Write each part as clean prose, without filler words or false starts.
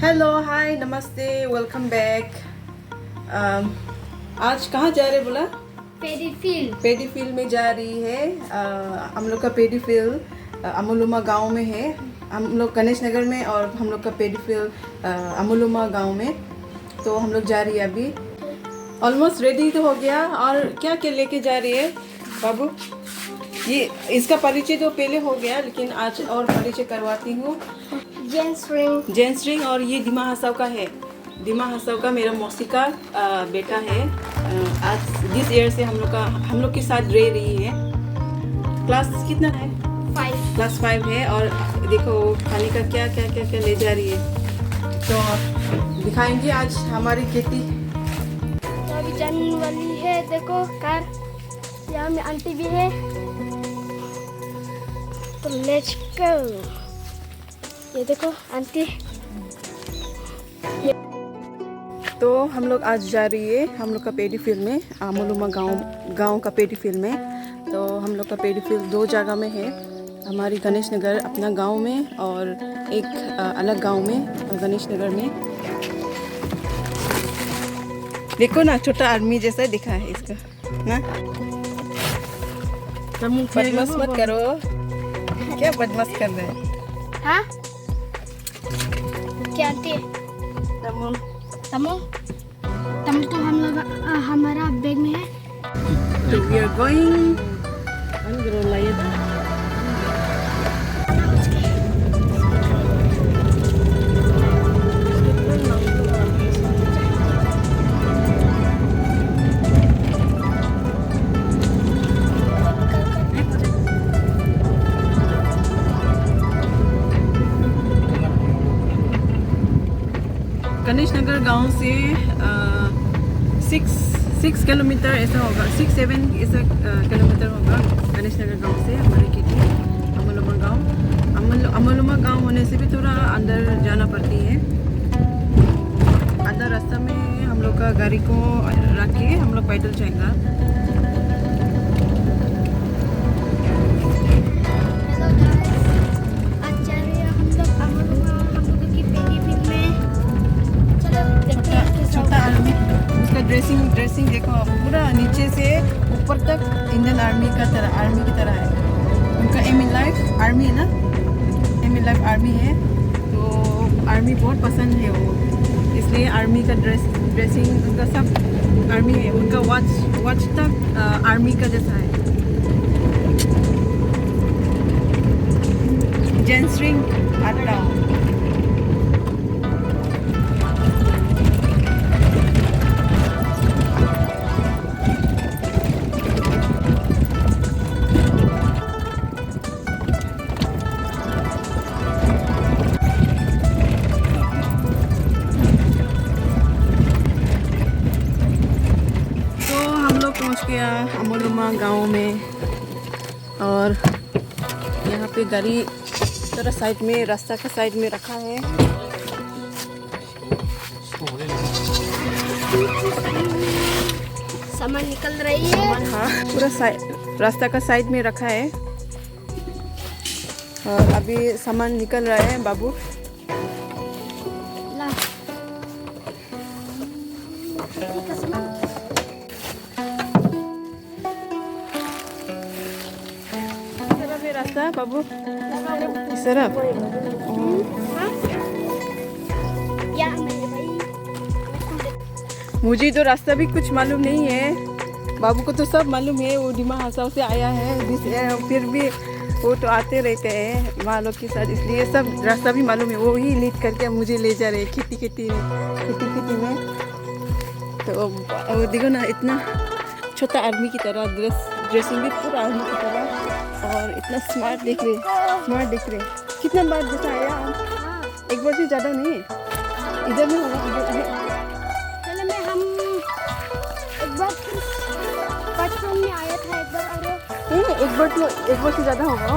Hello hi नमस्ते welcome back. आज कहाँ जा रहे बोला? पेडी फील्ड में जा रही है। हम लोग का पेडी फील्ड अमोलुमा गांव में है। हम लोग गणेश नगर में और हम लोग का पेडी फील्ड अमोलुमा गांव में। तो हम लोग जा रही है अभी। ऑलमोस्ट रेडी तो हो गया। और क्या क्या लेके जा रही है बाबू? ये इसका परिचय तो पहले हो गया, लेकिन आज और परिचय करवाती हूँ। जेंट्स रिंग और ये दिमा हसाव का है। दिमा हसाव का मेरा मौसी का बेटा है। आज दिस ईयर से हम लोग के साथ रह रही है। क्लास कितना है? 5 क्लास 5 है। और देखो खाने का क्या क्या क्या क्या ले जा रही है, तो दिखाएंगे आज हमारी खेती। तो अभी जाने वाली है। देखो कार, यहाँ में आंटी भी है। तो लेट्स गो। ये देखो आंटी। तो हम लोग आज जा रही है हम लोग का पेडी फील्ड में, अमोलुमा गांव का पेडी फील्ड में। तो हम लोग का पेडी फील्ड 2 जगह में है। हमारी गणेश नगर अपना गांव में और एक अलग गांव में गणेश नगर में। देखो ना, छोटा आर्मी जैसा दिखा है इसका ना। बदमाश मत करो। क्या बदमाश कर रहे हैं? हाँ क्या आंटी? तमुल तमुल तो हम लोग हमारा बैग में है। तो we are going। Ganesh Nagar गांव से 6 किलोमीटर ऐसा होगा, 6-7 ऐसा किलोमीटर होगा गणेश नगर गांव से हमारे खेती अमोलुमा गांव। अमोलुमा गांव होने से भी थोड़ा अंदर जाना पड़ती है। आधा रास्ता में हम लोग का गाड़ी को रख के हम लोग पैदल जाएंगे। ड्रेसिंग देखो, पूरा नीचे से ऊपर तक इंडियन आर्मी की तरह है। उनका एम इन लाइफ आर्मी है ना, एम इन लाइफ आर्मी है। तो आर्मी बहुत पसंद है वो, इसलिए आर्मी का ड्रेसिंग उनका सब आर्मी है। उनका वॉच तक आर्मी का जैसा है। जेंट्स रिंग आता। पहुंच गया अमोलुमा गांव में। और यहाँ पे गाड़ी थोड़ा साइड में, रास्ता का साइड में रखा है। सामान निकल रही है। हाँ, पूरा रास्ता का साइड में रखा है। और अभी सामान निकल रहा है बाबू। रास्ता बाबू इस तरफ। मुझे तो रास्ता भी कुछ मालूम नहीं है, बाबू को तो सब मालूम है। वो दिमा हसाव से आया है, फिर भी वो तो आते रहते हैं माँ लोग के साथ, इसलिए सब रास्ता भी मालूम है। वो ही लीड करके मुझे ले जा रहे हैं खेती में। तो वो देखो ना, इतना छोटा आर्मी की तरह ड्रेसिंग भी पूरा आर्मी की तरह। और इतना स्मार्ट दिख रहे। कितना बार जैसा आया, एक बार से ज़्यादा नहीं। इधर में होगा, पहले में हम एक बार बचपन में आया था। एक बार से ज़्यादा होगा।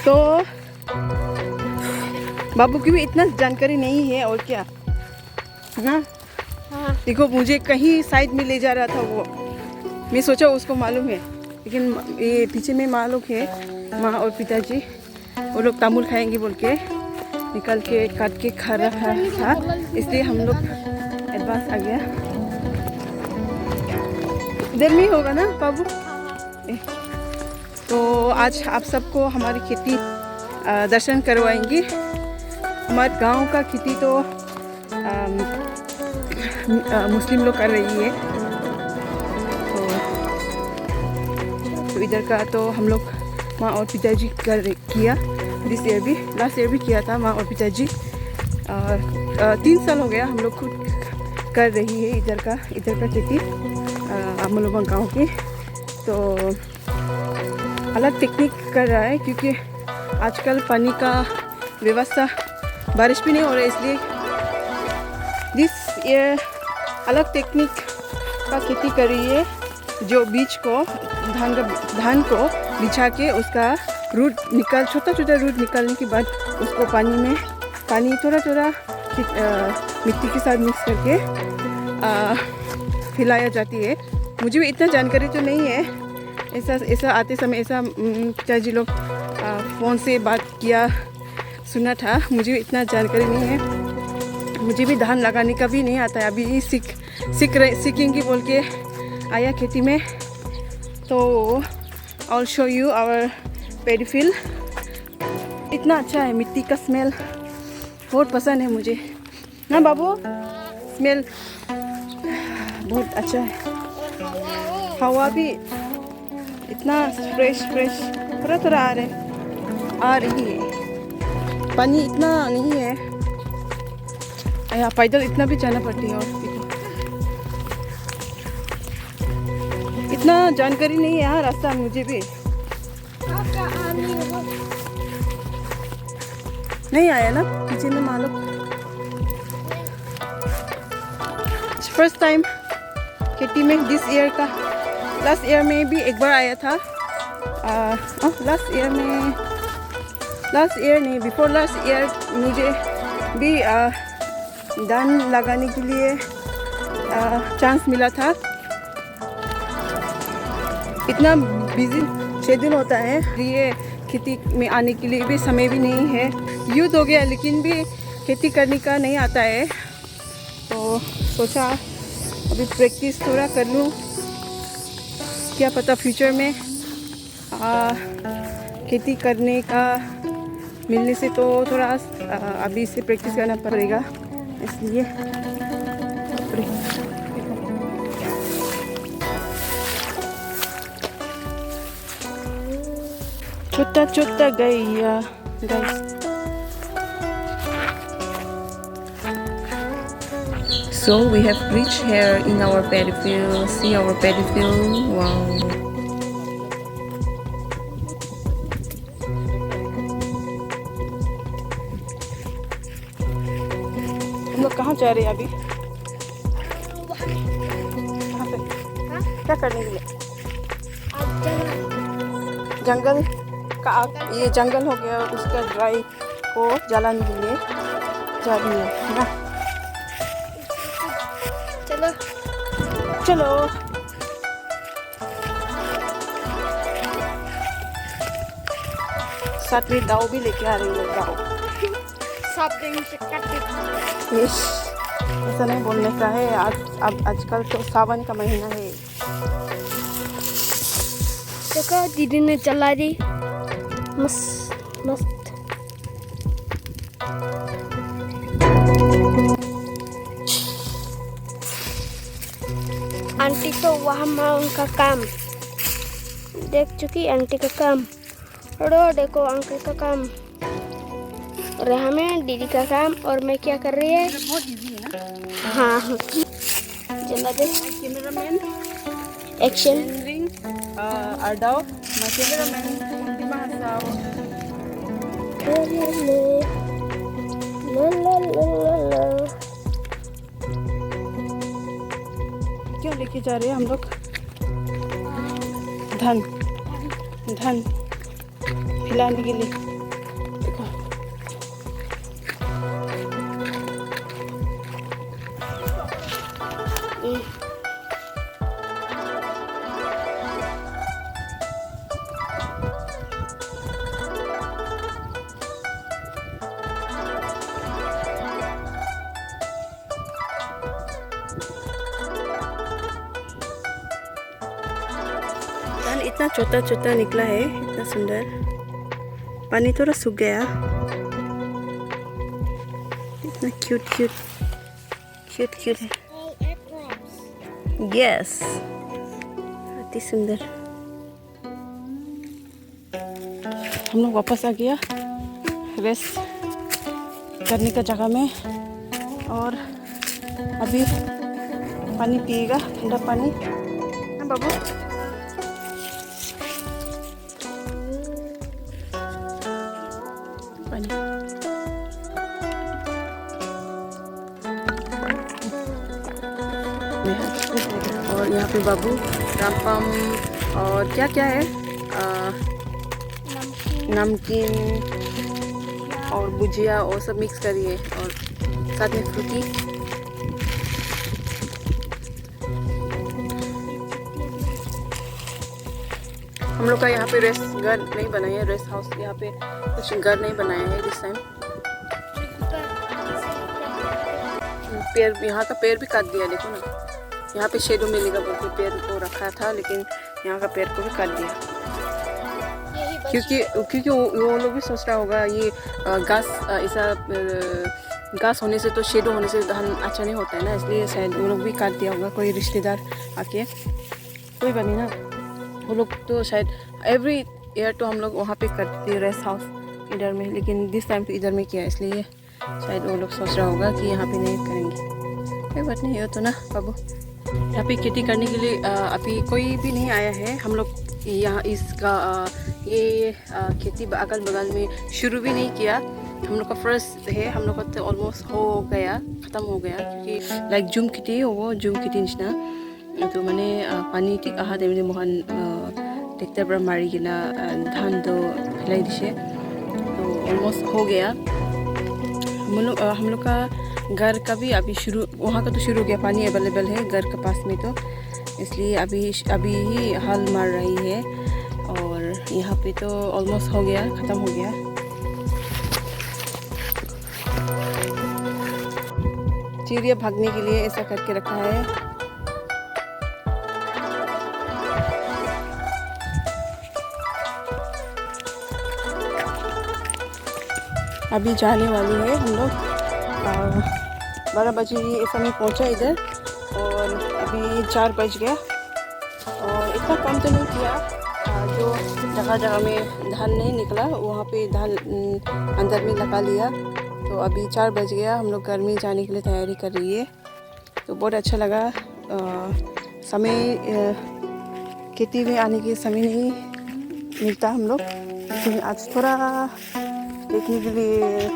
तो बाबू की भी इतना जानकारी नहीं है और क्या ना। हाँ। देखो, मुझे कहीं साइड में ले जा रहा था वो, मैं सोचा उसको मालूम है, लेकिन ये पीछे में माँ लोग है, माँ और पिताजी, वो लोग तामुल खाएंगे बोल के निकल के काट के खा रहा था, इसलिए हम लोग एडवांस आ गया। इधर में होगा ना बाबू? तो आज आप सबको हमारी खेती दर्शन करवाएंगी। हमारे गांव का खेती तो मुस्लिम लोग कर रही है, तो इधर का तो हम लोग माँ और पिताजी किया। दिस ईयर भी, लास्ट ईयर भी किया था माँ और पिताजी। 3 साल हो गया हम लोग खुद कर रही है इधर का खेती अमलुमा गाँव की। तो अलग टेक्निक कर रहा है, क्योंकि आजकल पानी का व्यवस्था, बारिश भी नहीं हो रहा है, इसलिए दिस ईयर अलग टेक्निक का खेती कर रही है। जो बीज को धान को बिछा के उसका रूट छोटा रूट निकालने के बाद उसको पानी थोड़ा मिट्टी के साथ मिक्स करके खिलाया जाती है। मुझे भी इतना जानकारी तो नहीं है, ऐसा आते समय ऐसा पिताजी लोग फ़ोन से बात किया सुना था, मुझे भी इतना जानकारी नहीं है। मुझे भी धान लगाने का भी नहीं आता है, अभी सीखेंगे बोल के आया खेती में। तो I'll show you our paddy field। इतना अच्छा है, मिट्टी का स्मेल बहुत पसंद है मुझे ना बाबू, स्मेल बहुत अच्छा है। हवा भी इतना फ्रेश थोड़ा आ रही है। पानी इतना नहीं है, पैदल इतना भी जाना पड़ती है। और इतना जानकारी नहीं है यहाँ रास्ता, मुझे भी नहीं आया ना पीछे में मालूम। फर्स्ट टाइम खेती में दिस ईयर का। लास्ट ईयर में भी एक बार आया था। लास्ट ईयर नहीं, बिफोर लास्ट ईयर मुझे भी धान लगाने के लिए चांस मिला था। इतना बिजी शेड्यूल होता है, ये खेती में आने के लिए भी समय भी नहीं है। यूथ हो गया लेकिन भी खेती करने का नहीं आता है, तो सोचा अभी प्रैक्टिस थोड़ा कर लूँ, क्या पता फ्यूचर में खेती करने का मिलने से तो थोड़ा अभी से प्रैक्टिस करना पड़ेगा, इसलिए छोटा गैया guys. So we have reached here in our paddy field. See our paddy field. Wow. हम लोग कहाँ जा रहे हैं अभी? कहाँ पे? क्या करने के लिए? जंगल का ये जंगल हो गया, उसका ड्राई को जलाने के लिए जा रही है ना। चलो साथ में दाव भी लेके आ रही है। दाव ऐसा नहीं बोलने का है, अब आजकल तो सावन का महीना है। देखो दीदी ने चला दी मस्त। आंटी तो वहाँ उनका काम देख चुकी, आंटी का काम। रो देखो अंकल का काम, और हमें दीदी का काम, और मैं क्या कर रही है? बहुत इजी है ना। हाँ चला दे। Cameraman action Ardaw, my cameraman di Mahasaw. क्यों लेके जा रहे हैं हम लोग? धन खिलाने के लिए। देखो इतना छोटा छोटा निकला है, इतना सुंदर। पानी थोड़ा सूख गया। इतना क्यूट क्यूट क्यूट क्यूट है। यस, अति सुंदर। हम लोग वापस आ गया रेस्ट करने का जगह में, और अभी पानी पिएगा, ठंडा पानी। हाँ बाबू, पानी। और यहाँ पे बाबू रामपम और क्या क्या है, नमकीन और भुजिया और सब मिक्स करिए, और साथ में फ्रूटी। हम लोग का यहाँ पे रेस्ट घर नहीं बनाया है, रेस्ट हाउस। यहाँ पे कुछ घर नहीं बनाया है दिस टाइम। पेड़, यहाँ का पेड़ भी काट दिया, देखो ना। यहाँ पे शेडो मिलेगा बोल के पेड़ को रखा था, लेकिन यहाँ का पेड़ को भी काट दिया। क्योंकि वो लोग भी सोच रहा होगा ये घास, ऐसा घास होने से तो शेडो होने से धान अच्छा नहीं होता है ना, इसलिए शायद वो लोग भी काट दिया होगा। कोई रिश्तेदार आके, कोई बनी ना, वो लोग तो शायद एवरी ईयर तो हम लोग वहाँ पे करते रेस्ट हाउस इधर में, लेकिन दिस टाइम तो इधर में किया, इसलिए शायद वो लोग सोच रहा होगा कि यहाँ पे नहीं करेंगे। कोई बात नहीं, हो तो ना बाबू। यहाँ पे खेती करने के लिए अभी कोई भी नहीं आया है। हम लोग यहाँ इसका ये खेती अगल बगल में शुरू भी नहीं किया। हम लोग का फर्स्ट है, हम लोग का तो ऑलमोस्ट हो गया, ख़त्म हो गया, क्योंकि लाइक जुम खेती वो जुम खेती निचिना तो मैंने पानी ठीक आहा टाइम मोहन ट्रैक्टर पर मारी किना धान तो फैलाई दिसे, तो ऑलमोस्ट हो गया। हम लोग का घर का भी अभी शुरू, वहाँ का तो शुरू हो गया, पानी अवेलेबल है घर के पास में, तो इसलिए अभी ही हल मार रही है। और यहाँ पे तो ऑलमोस्ट हो गया, ख़त्म हो गया। चिड़िया भागने के लिए ऐसा करके रखा है। अभी जाने वाली है हम लोग, 12 बजे ऐसा में पहुंचा इधर, और अभी 4 बज गया। और इतना कम तो नहीं किया, जो जगह जगह में धान नहीं निकला वहाँ पे धान अंदर में लगा लिया। तो अभी 4 बज गया, हम लोग घर में जाने के लिए तैयारी कर रही है। तो बहुत अच्छा लगा। समय खेती में आने के समय नहीं मिलता हम लोग, लेकिन आज थोड़ा देखने के लिए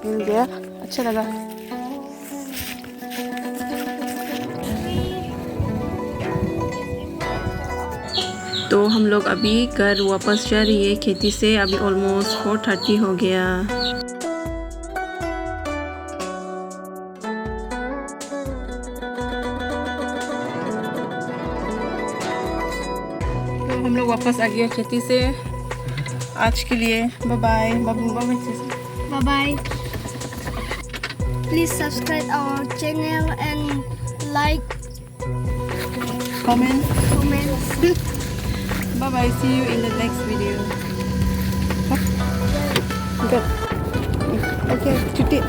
मिल गया, अच्छा लगा। तो हम लोग अभी घर वापस जा रही है खेती से। अभी ऑलमोस्ट 4:30 हो गया। तो हम लोग वापस आ गया खेती से। आज के लिए bye bye. Bye bye. Please subscribe our channel and like, comment. comment. Bye bye. See you in the next video. Good. Okay. Cuti.